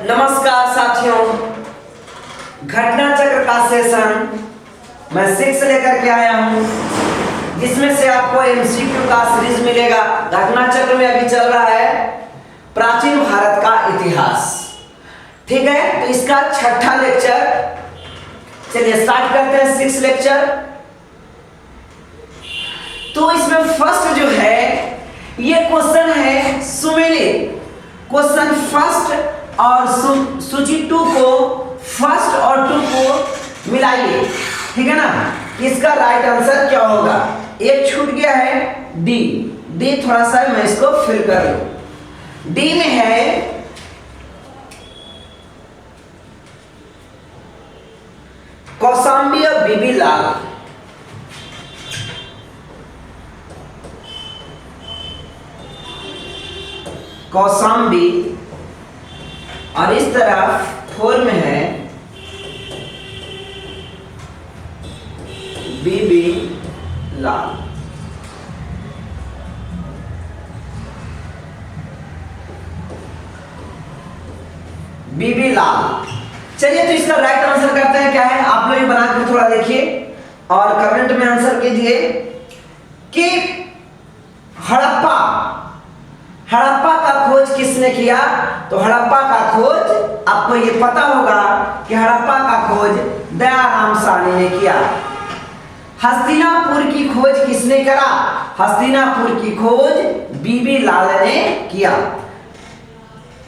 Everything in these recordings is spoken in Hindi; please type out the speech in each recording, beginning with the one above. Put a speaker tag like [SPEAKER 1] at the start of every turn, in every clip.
[SPEAKER 1] नमस्कार साथियों, घटना चक्र का सेशन मैं 6 लेकर के आया हूं, जिसमें से आपको एमसीक्यू का सीरीज मिलेगा। घटना चक्र में अभी चल रहा है प्राचीन भारत का इतिहास। ठीक है, तो इसका 6ठा लेक्चर, चलिए स्टार्ट करते हैं 6 लेक्चर। तो इसमें फर्स्ट जो है ये क्वेश्चन है सुमेलित। क्वेश्चन फर्स्ट और सूची 2 को, फर्स्ट और 2 को मिलाइए। ठीक है ना, इसका राइट आंसर क्या होगा? एक छूट गया है डी थोड़ा सा मैं इसको फिल कर लूं। डी में है कौशाम्बी और बीबी लाल। कौशाम्बी और इस तरफ 4 में है बीबी लाल। बीबी लाल। चलिए, तो इसका राइट आंसर करते हैं। क्या है, आप लोग बना के थोड़ा देखिए और कमेंट में आंसर कीजिए कि हड़प्पा का खोज किसने किया? तो हड़प्पा का खोज आपको ये पता होगा कि हड़प्पा का खोज दयाराम साहनी ने किया। हस्तिनापुर की खोज किसने करा? हस्तिनापुर की खोज बीबी लाल ने किया।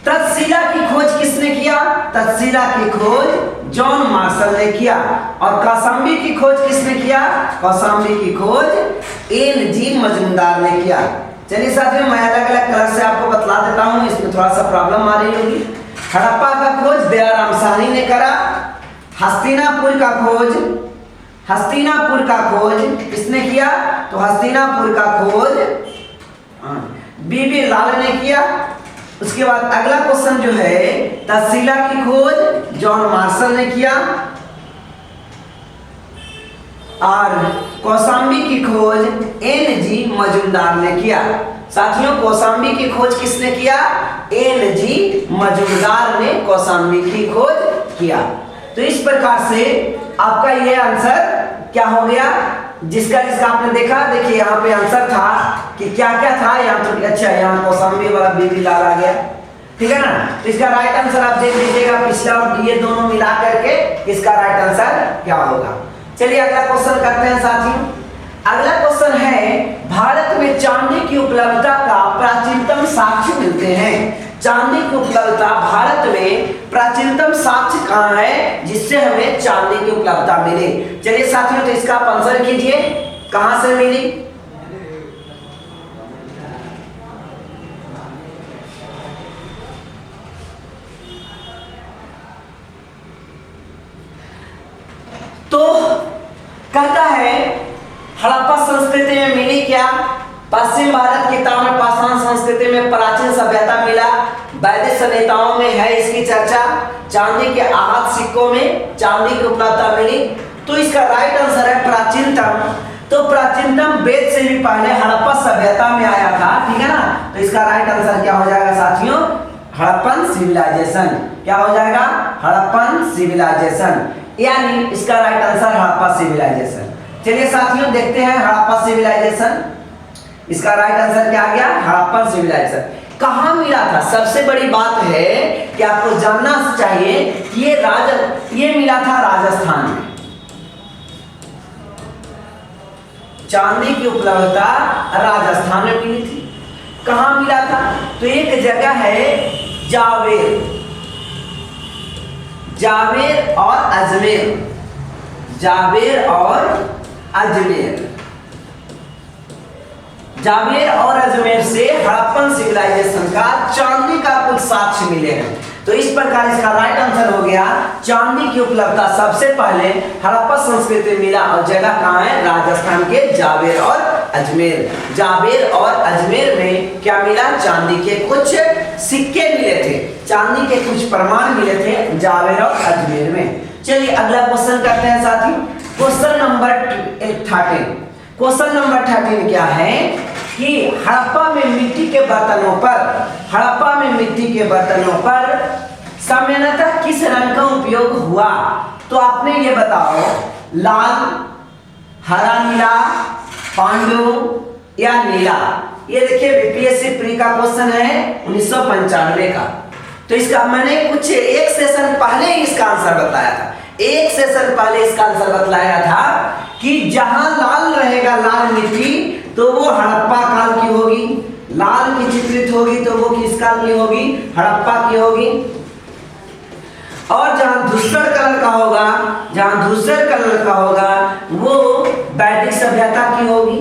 [SPEAKER 1] तक्षशिला की खोज किसने किया? तक्षशिला की खोज जॉन मार्शल ने किया। और कौशाम्बी की खोज किसने किया? कौशाम्बी की खोज एन.जी. मजूमदार ने किया। चलिए साथियों, मैं अलग अलग कलर से आपको बतला देता हूं, इसमें थोड़ा सा प्रॉब्लम आ रही होगी। हड़प्पा का खोज दयाराम साहनी ने करा। हस्तिनापुर का खोज किसने किया? तो हस्तिनापुर का खोज बीबी लाल ने किया। उसके बाद अगला क्वेश्चन जो है, तक्षशिला की खोज जॉन मार्शल ने किया और कौशाम्बी की खोज एन.जी. मजूमदार ने किया। साथियों, कौशाम्बी की खोज किसने किया? एन.जी. मजूमदार ने कौशाम्बी की खोज किया। तो इस प्रकार से आपका ये आंसर क्या हो गया? जिसका आपने देखा, देखिए यहाँ पे आंसर था कि क्या क्या था यहाँ तो। अच्छा, यहाँ कौशाम्बी वाला बीबी लाल आ गया। ठीक है ना, तो इसका राइट आंसर आप देख लीजिएगा, पिछला और ये दोनों मिला करके इसका राइट आंसर क्या होगा। चलिए अगला क्वेश्चन करते हैं साथियों। अगला क्वेश्चन है, भारत में चांदी की उपलब्धता का प्राचीनतम साक्ष्य मिलते हैं। चांदी की उपलब्धता, भारत में प्राचीनतम साक्ष्य कहाँ है जिससे हमें चांदी की उपलब्धता मिले? चलिए साथियों, तो इसका आंसर कीजिए, कहां से मिली? तो कहता है हड़प्पा संस्कृति में मिली क्या? पश्चिम भारत की ताम्रपाषाण संस्कृति में प्राचीन सभ्यता मिला। वैदिक संहिताओं में है इसकी चर्चा। चांदी के आहत सिक्कों में चांदी की उपलब्धता मिली। तो इसका राइट आंसर है प्राचीनतम। तो प्राचीनतम वेद से भी पहले हड़प्पा सभ्यता में आया था। ठीक है ना, तो इसका राइट आंसर क्या हो जाएगा साथियों? हड़प्पन सिविलाइजेशन। क्या हो जाएगा? हड़प्पन सिविलाइजेशन, यानी इसका राइट आंसर हड़प्पा सिविलाइजेशन। चलिए साथियों, देखते हैं हड़प्पा सिविलाइजेशन। इसका राइट आंसर क्या आ गया? हड़प्पन सिविलाइजेशन। कहां मिला था? सबसे बड़ी बात है कि आपको जानना चाहिए कि ये मिला था राजस्थान में। चांदी की उपलब्धता राजस्थान में मिली थी। कहां मिला था? तो एक जगह है जावेर और अजमेर। जावेर और अजमेर से हड़प्पन सिविलाइजेशन का चांदी का कुछ साक्ष्य मिले हैं। तो इस प्रकार इसका राइट आंसर हो गया, चांदी की उपलब्धता सबसे पहले हड़प्पा संस्कृति में मिला। और जगह कहाँ है? राजस्थान के जावेर और अजमेर। जावेर और अजमेर में क्या मिला? चांदी के कुछ सिक्के मिले थे, चांदी के कुछ प्रमाण मिले थे जावेर और अजमेर में। चलिए अगला क्वेश्चन करते हैं साथियों। Question number 13। क्वेश्चन नंबर 13 क्या है कि हड़प्पा में मिट्टी के बर्तनों पर सामान्यतः किस रंग का उपयोग हुआ? तो आपने ये बताओ, लाल, हरा नीला, पांडु या नीला। ये देखिए बीपीएससी प्री का क्वेश्चन है 1995 का। तो इसका मैंने कुछ एक सेशन पहले ही इसका आंसर बताया था। एक सेशन पहले इसका आंसर बतलाया था कि जहां लाल रहेगा, लाल मिट्टी, तो वो हड़प्पा काल की होगी। लाल की चित्रित होगी तो वो किस काल की होगी? हड़प्पा की होगी। और जहां धूसर कलर का होगा, जहां धूसर कलर का होगा, वो वैदिक सभ्यता की होगी।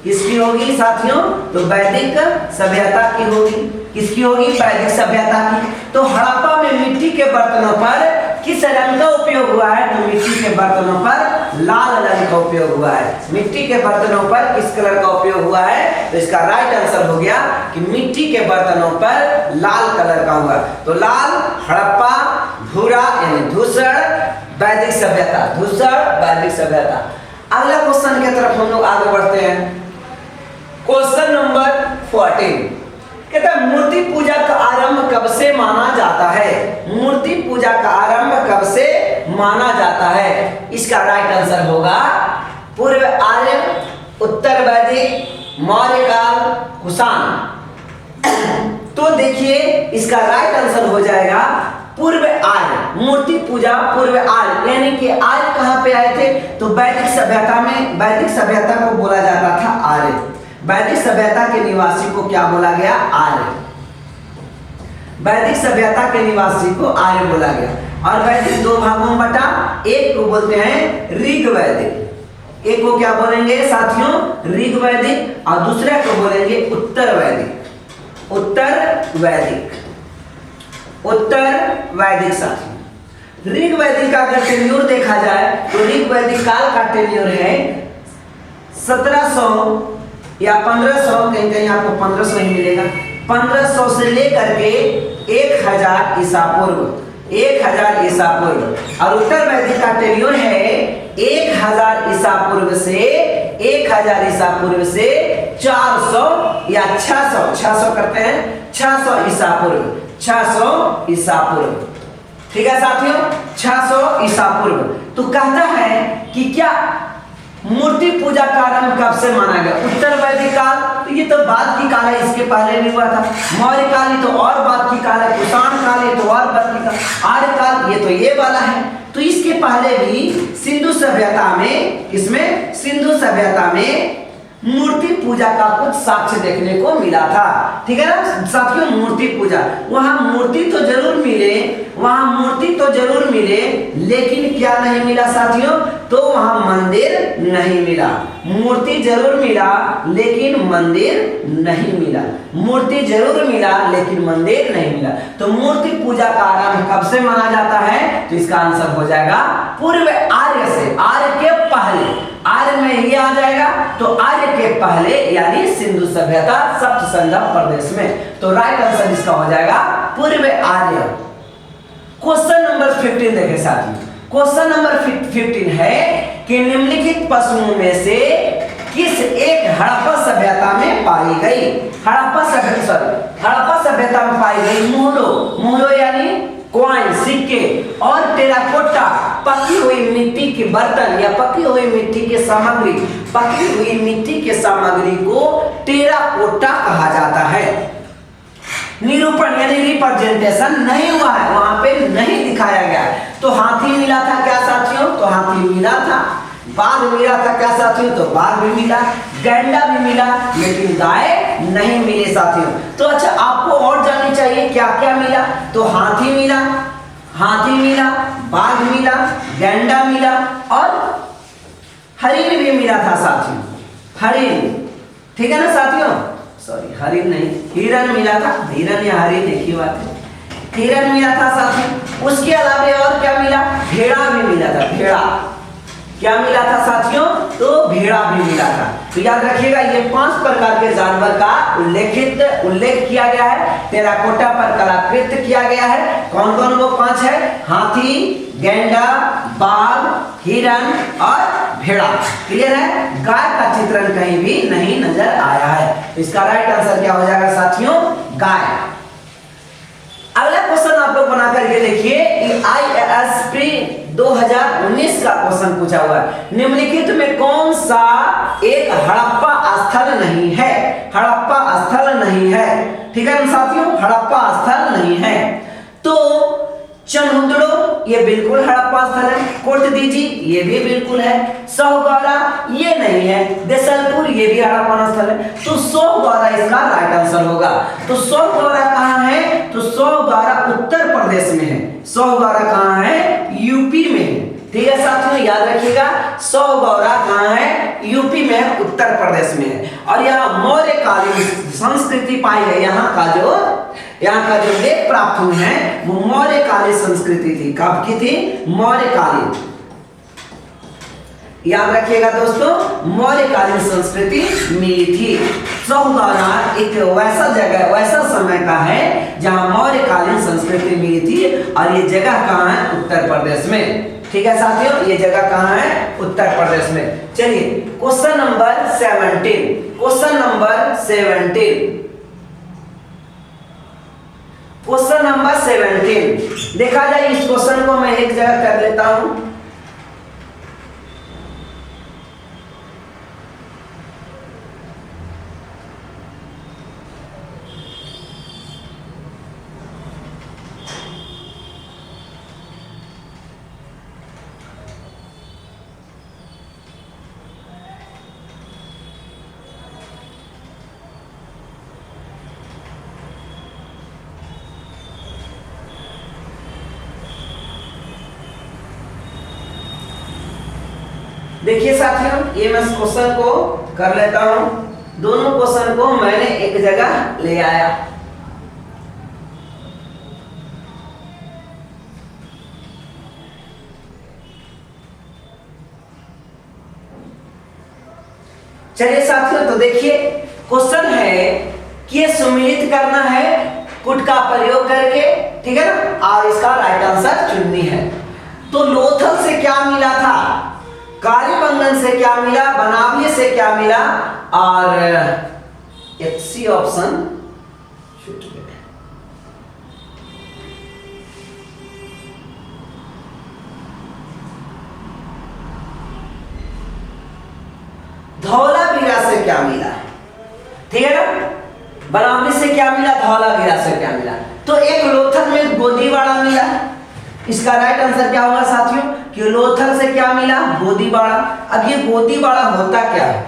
[SPEAKER 1] किसकी होगी साथियों? तो वैदिक सभ्यता की होगी। किसकी होगी? वैदिक सभ्यता की। तो हड़प्पा में मिट्टी के बर्तनों पर किस रंग का उपयोग हुआ है? तो मिट्टी के बर्तनों पर लाल रंग का उपयोग हुआ है। मिट्टी के बर्तनों पर किस कलर का उपयोग हुआ है? तो इसका राइट आंसर हो गया कि मिट्टी के बर्तनों पर लाल कलर का हुआ। तो लाल, हड़प्पा, भूरा यानी धूसर, वैदिक सभ्यता। धूसर, वैदिक सभ्यता। अगला क्वेश्चन की तरफ हम लोग आगे बढ़ते हैं। क्वेश्चन नंबर 14 कहता है मूर्ति पूजा का आरंभ कब से माना जाता है? मूर्ति पूजा का आरंभ कब से माना जाता है? इसका राइट आंसर होगा पूर्व आर्य, उत्तर वैदिक, मौर्य काल, कुषाण। तो देखिए इसका राइट आंसर हो जाएगा पूर्व आर्य। मूर्ति पूजा पूर्व आर्य, यानी कि आर्य कहां पे आए थे? तो वैदिक सभ्यता में। वैदिक सभ्यता को बोला जाता था आर्य। वैदिक सभ्यता के निवासी को क्या बोला गया? आर्य। वैदिक सभ्यता के निवासी को आर्य बोला गया। और वैदिक दो भागों में बटा, एक को बोलते हैं ऋग वैदिक। एक को क्या बोलेंगे साथियों? ऋग वैदिक। और दूसरे को बोलेंगे उत्तर वैदिक। उत्तर वैदिक, उत्तर वैदिक साथियों। ऋग वैदिक का अगर टेन्योर देखा जाए तो ऋग वैदिक काल का टेन्योर है 1700 या 1500, कहीं कहीं आपको 1500 ही मिलेगा। 1500 से लेकर के 1000 ईसा पूर्व। 1000 ईसा पूर्व। और उत्तर वैदिक का टेन्योर है 1000 ईसा पूर्व से 1000 ईसा पूर्व से 400 या 600 करते हैं 600 ईसा पूर्व। 600 ईसा पूर्व। ठीक है साथियों, 600 ईसा पूर्व। तो कहता है कि क्या मूर्ति पूजा का आरंभ कब से माना गया? उत्तर वैदिक काल, तो ये तो बाद की काल है, इसके पहले नहीं हुआ था। मौर्य काल ये तो और बाद की काल है। कुषाण काल ये तो और बाद की काल। आर्य काल ये तो ये वाला है। तो इसके पहले भी सिंधु सभ्यता में, इसमें सिंधु सभ्यता में मूर्ति पूजा का कुछ साक्ष्य देखने को मिला था। ठीक है ना साथियों? मूर्ति पूजा, वहां मूर्ति तो जरूर मिले, वहां मूर्ति तो जरूर मिले, लेकिन क्या नहीं मिला साथियों? तो वहां मंदिर नहीं मिला। मूर्ति जरूर मिला लेकिन मंदिर नहीं मिला। मूर्ति जरूर मिला लेकिन मंदिर नहीं मिला। तो मूर्ति पूजा का आरंभ कब से माना जाता है? तो इसका आंसर हो जाएगा पूर्व आर्य से। आर्य के पहले, आर्य में ये आ जाएगा। तो आर्य के पहले यानी सिंधु सभ्यता, सप्त संगम प्रदेश में। तो राइट आंसर इसका हो जाएगा पूर्व आर्य। क्वेश्चन नंबर 15 देखें साथियों। क्वेश्चन नंबर 15 है कि निम्नलिखित पशुओं में से किस एक हड़प्पा सभ्यता में पाई गई? हड़प्पा सभ्यता में पाई गई मोहरो यानी कॉइन, सिक्के और टेराकोटा, पकी हुई मिट्टी के बर्तन या पकी हुई मिट्टी के सामग्री, पकी हुई मिट्टी के सामग्री को टेराकोटा कहा जाता है। निरूपण यानी रिप्रेजेंटेशन नहीं हुआ है, वहां पे नहीं दिखाया गया। तो हाथी मिला था क्या साथियों? तो हाथी मिला था। बाघ मिला था क्या साथियों? तो बाघ भी मिला। गैंडा भी मिला, लेकिन गाय नहीं मिले साथियों। तो अच्छा, आपको और जाननी चाहिए क्या क्या मिला? तो हाथी मिला, बाघ मिला, गैंडा मिला और हरिण भी मिला था साथियों। हरिण, ठीक है ना साथियों? सॉरी, हरिण नहीं, हिरण मिला था। हिरण या हरिण एक ही बात है। हिरण मिला था साथियों। उसके अलावा और क्या मिला? भेड़ा भी मिला था। भेड़ा क्या मिला था साथियों? तो भेड़ा भी मिला था। तो याद रखिएगा, ये 5 प्रकार के जानवर का उल्लेख किया गया है, टेराकोटा पर कलाकृत किया गया है। कौन कौन वो 5 है? हाथी, गैंडा, बाघ, हिरण और भेड़ा। क्लियर है? गाय का चित्रण कहीं भी नहीं नजर आया है। इसका राइट आंसर क्या हो जाएगा साथियों? गाय। अगला क्वेश्चन आपको लोग बना करके देखिए, IAS प्री 2019 का क्वेश्चन पूछा हुआ है। निम्नलिखित में कौन सा एक हड़प्पा स्थल नहीं है? हड़प्पा स्थल नहीं है, ठीक है ना साथियों, हड़प्पा स्थल नहीं है। तो चनहुदड़ो ये बिल्कुल हड़प्पा स्थल है, कोटदीजी ये भी बिल्कुल है, सोहगौरा ये नहीं है, देसलपुर ये भी हड़प्पा स्थल है, तो सोहगौरा इसका राइट आंसर होगा। तो सोहगौरा कहाँ है? तो सोहगौरा उत्तर प्रदेश में है। सोहगौरा कहाँ है? यूपी में है, ठीक है साथियों, याद रखिएगा। सोहगौरा कहाँ है? यूपी में है, उत्तर प्रदेश में है। और यहाँ मौर्यकालीन संस्कृति पाई गई। यहाँ का जो लेख प्राप्त हुए हैं वो मौर्यकालीन संस्कृति थी। कब की थी? मौर्यकालीन, याद रखिएगा दोस्तों, मौर्यकालीन संस्कृति मिली थी। सोहगौरा एक वैसा जगह, वैसा समय का है जहां मौर्यकालीन संस्कृति मिली थी। और ये जगह कहाँ है? उत्तर प्रदेश में, ठीक है साथियों, ये जगह कहाँ है? उत्तर प्रदेश में। चलिए question number 17, question number 17, question number 17 देखा जाए। इस क्वेश्चन को मैं एक जगह कर लेता हूं। देखिए साथियों, ये मैं इस क्वेश्चन को कर लेता हूं। दोनों क्वेश्चन को मैंने एक जगह ले आया। चलिए साथियों, तो देखिए क्वेश्चन है कि ये सम्मिलित करना है पुट का प्रयोग करके, ठीक है ना, और इसका राइट आंसर चुननी है। तो लोथल से क्या मिला था? कालीबंगन से क्या मिला? बनावली से क्या मिला? और एक सी ऑप्शन छूट गया। धौलावीरा से क्या मिला? ठीक है ना, बनावली से क्या मिला? धौलावीरा से क्या मिला? तो एक लोथल में गोदीवाड़ा मिला। इसका राइट आंसर क्या होगा साथियों? कि लोथल से क्या मिला? गोदीवाड़ा। अब ये गोदीवाड़ा होता क्या है?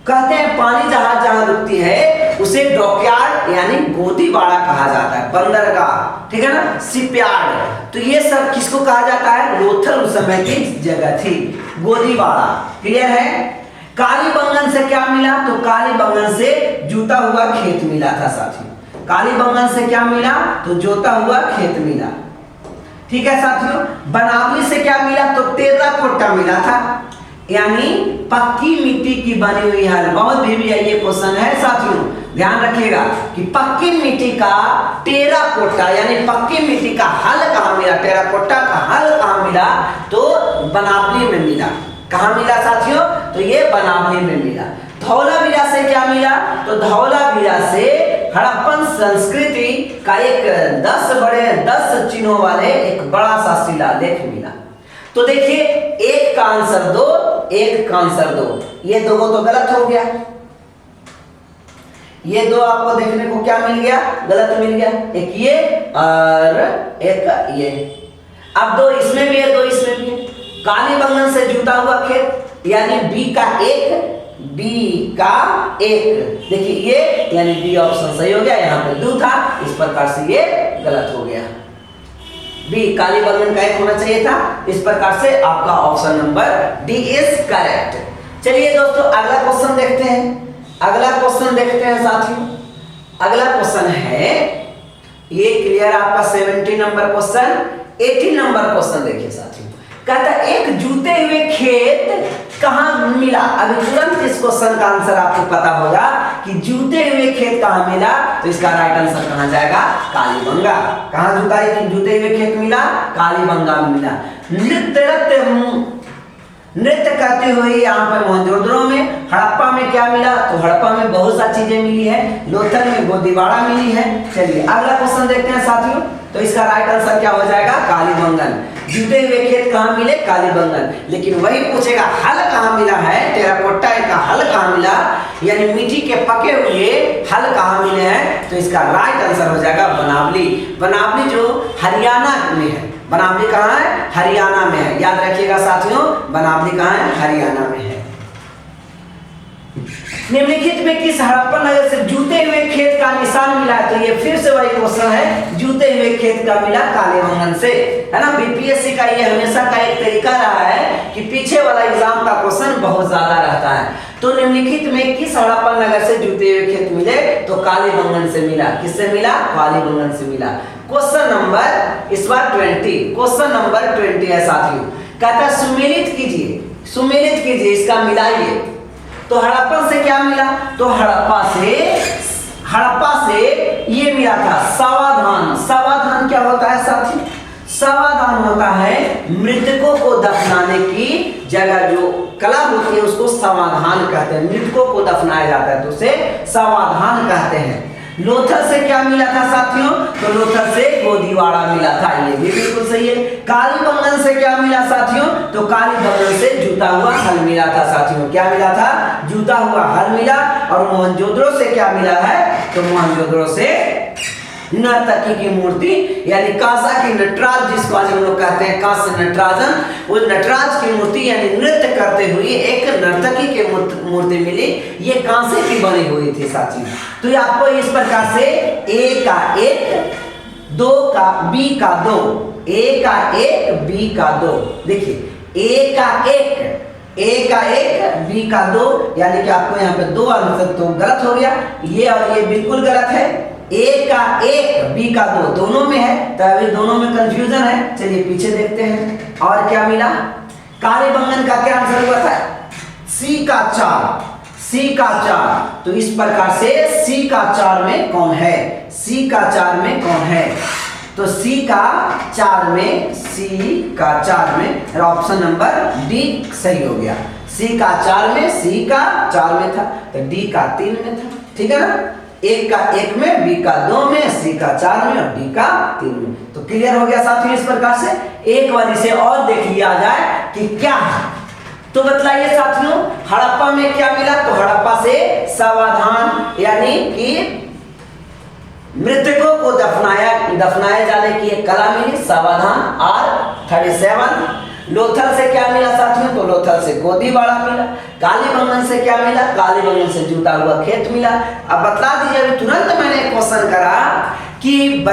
[SPEAKER 1] कहते हैं पानी जहाज जहां रुकती है उसे डॉकयार्ड यानी गोदीवाड़ा कहा जाता है, बंदरगाह, ठीक है ना, शिपयार्ड। तो ये सब किसको कहा जाता है? लोथल उस समय की जगह थी, गोदीवाड़ा। क्लियर है? कालीबंगन से क्या मिला? तो कालीबंगन से जुता हुआ खेत मिला था साथियों। कालीबंगन से क्या मिला? तो जोता हुआ खेत मिला, ठीक है साथियों। बनावली से क्या मिला? तो टेराकोटा मिला था, यानी पक्की मिट्टी की बनी हुई है। बहुत भी ये क्वेश्चन है साथियों, ध्यान रखिएगा कि पक्की मिट्टी का टेराकोटा यानी पक्की मिट्टी का हल कहाँ मिला? टेराकोटा का हल कहाँ मिला? तो बनावली में मिला। कहाँ मिला साथियों? तो ये बनावली में मिला। धौलावीरा से क्या मिला? तो धौलावीरा से हड़प्पन संस्कृति का एक 10 चिन्हों वाले एक बड़ा सा शिलालेख मिला। तो देखिए, एक का आंसर 2, एक का आंसर 2, ये दो तो गलत हो गया। ये दो आपको देखने को क्या मिल गया? गलत मिल गया। एक ये और एक ये। अब दो इसमें भी है, दो इसमें भी है। कालीबंगन से जुटा हुआ खेत यानी बी का एक, बी का एक। देखिए ये यानी बी ऑप्शन सही हो गया। यहाँ पे 2 था, इस प्रकार से ये गलत हो गया। बी कालीबंगन का एक होना चाहिए था। इस प्रकार से आपका option number D is correct. चलिए दोस्तों, अगला क्वेश्चन देखते हैं। अगला क्वेश्चन देखते हैं साथियों। अगला क्वेश्चन है ये क्लियर आपका 70 नंबर क्वेश्चन। 80 नंबर क्वेश्चन देखिए साथियों। कहता एक जूते हुए खेत कहाँ मिला? अभी तुरंत इस क्वेश्चन का आंसर आपको पता होगा कि जूते हुए खेत कहाँ मिला। तो इसका राइट आंसर कहाँ जाएगा? कालीबंगा। कहाँ जूते हुए खेत मिला? कालीबंगा में मिला। नृत्य करते हुए यहाँ पे मोहनजोदड़ो में। हड़प्पा में क्या मिला? तो हड़प्पा में बहुत सारी चीजें मिली है। लोथल में गोदीवाड़ा मिली है। चलिए अगला क्वेश्चन देखते हैं साथियों। तो इसका राइट आंसर क्या हो जाएगा? कालीबंगन। जुटे हुए खेत कहाँ मिले? कालीबंगन। लेकिन वही पूछेगा हल कहाँ मिला है, टेराकोटा का हल कहाँ मिला, यानी मिट्टी के पके हुए हल कहाँ मिले हैं, तो इसका राइट आंसर हो जाएगा बनावली। बनावली जो हरियाणा में है। बनावली कहाँ है? हरियाणा में है। याद रखिएगा साथियों, बनावली कहाँ है? हरियाणा में है। निम्नलिखित में किस हड़प्पन नगर से जूते हुए खेत का निशान मिला? तो ये फिर से वही क्वेश्चन है, जूते हुए खेत का मिला कालीबंगन से, है ना। बीपीएससी का ये हमेशा का एक तरीका रहा है कि पीछे वाला एग्जाम का क्वेश्चन बहुत ज्यादा रहता है। तो निम्नलिखित में किस हड़प्पन नगर से जूते हुए खेत मिले? तो कालीबंगन से मिला। किससे मिला? कालीबंगन से मिला। क्वेश्चन नंबर इस बार 20, क्वेश्चन नंबर 20 है साथियों। कहता है सुमेलित कीजिए, सुमेलित कीजिए, इसका मिलाइए। तो हड़प्पन से क्या मिला? तो हड़प्पा से ये मिला था सावाधान। सावाधान क्या होता है साथी? सावाधान होता है मृतकों को दफनाने की जगह, जो कला होती है उसको सावाधान कहते हैं। मृतकों को दफनाया जाता है तो उसे सावाधान कहते हैं। लोथल से क्या मिला था साथियों? तो लोथल से गोदीवाड़ा मिला था, ये भी बिल्कुल सही है। कालीबंगन से क्या मिला साथियों? तो कालीबंगन से जूता हुआ हल मिला था साथियों। क्या मिला था? जूता हुआ हल मिला। और मोहनजोदड़ो से क्या मिला है? तो मोहनजोदड़ो से नर्तकी की मूर्ति, यानी कांसा की नटराज, जिसको आज हम लोग कहते हैं कांस्य नटराजन, वो नटराज की मूर्ति यानी नृत्य करते हुए एक नर्तकी की मूर्ति मिली। ये कांसे की बनी हुई थी साथियों। तो ये आपको इस प्रकार से ए का 1, 2 का बी का 2, ए का 1 बी का 2, देखिए ए का 1 बी का 2, यानी कि आपको यहाँ पे 2 आंसर तो गलत हो गया, ये और ये बिल्कुल गलत है। ए का 1 बी का 2 दोनों में है, तो अभी दोनों में कंफ्यूजन है। चलिए पीछे देखते हैं और क्या मिला। कालीबंगन का क्या आंसर हुआ था? सी का 4, सी का 4। तो इस प्रकार से सी का 4 में कौन है? सी का 4 में कौन है? तो सी का 4 में, सी का 4 में ऑप्शन नंबर डी सही हो गया। सी का 4 में, सी का 4 में था, तो डी का 3 में था। ठीक है ना। एक का 1 में, बी का 2 में, सी का 4 में और डी का 3 में। तो क्लियर हो गया साथियों। इस प्रकार से एक बार इसे और देख लिया जाए कि क्या है। तो बतलाइए साथियों, हड़प्पा में क्या मिला? तो हड़प्पा से सावाधान यानी कि मृतकों को दफनाए जाने की एक कला मिली, सावाधान। R37। लोथल से क्या मिला साथियों? तो लोथल से गोदीवाड़ा मिला। कालीबंगन से क्या मिला? कालीबंगन से जूता हुआ खेत मिला। अब बता दीजिए, अभी तुरंत मैंने क्वेश्चन करा कि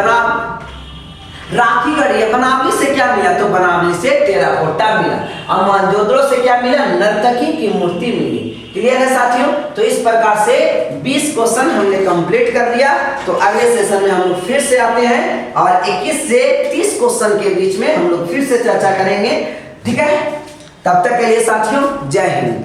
[SPEAKER 1] राखीगढ़ या बनावली से क्या मिला? तो बनावली से टेराकोटा मिला। और मोहनजोदड़ो से क्या मिला? नर्तकी की मूर्ति मिली। क्लियर है साथियों। तो इस प्रकार से 20 क्वेश्चन हमने कंप्लीट कर दिया। तो अगले सेशन में हम लोग फिर से आते हैं और 21 से 30 क्वेश्चन के बीच में हम लोग फिर से चर्चा करेंगे। ठीक है, तब तक के लिए साथियों जय हिंद।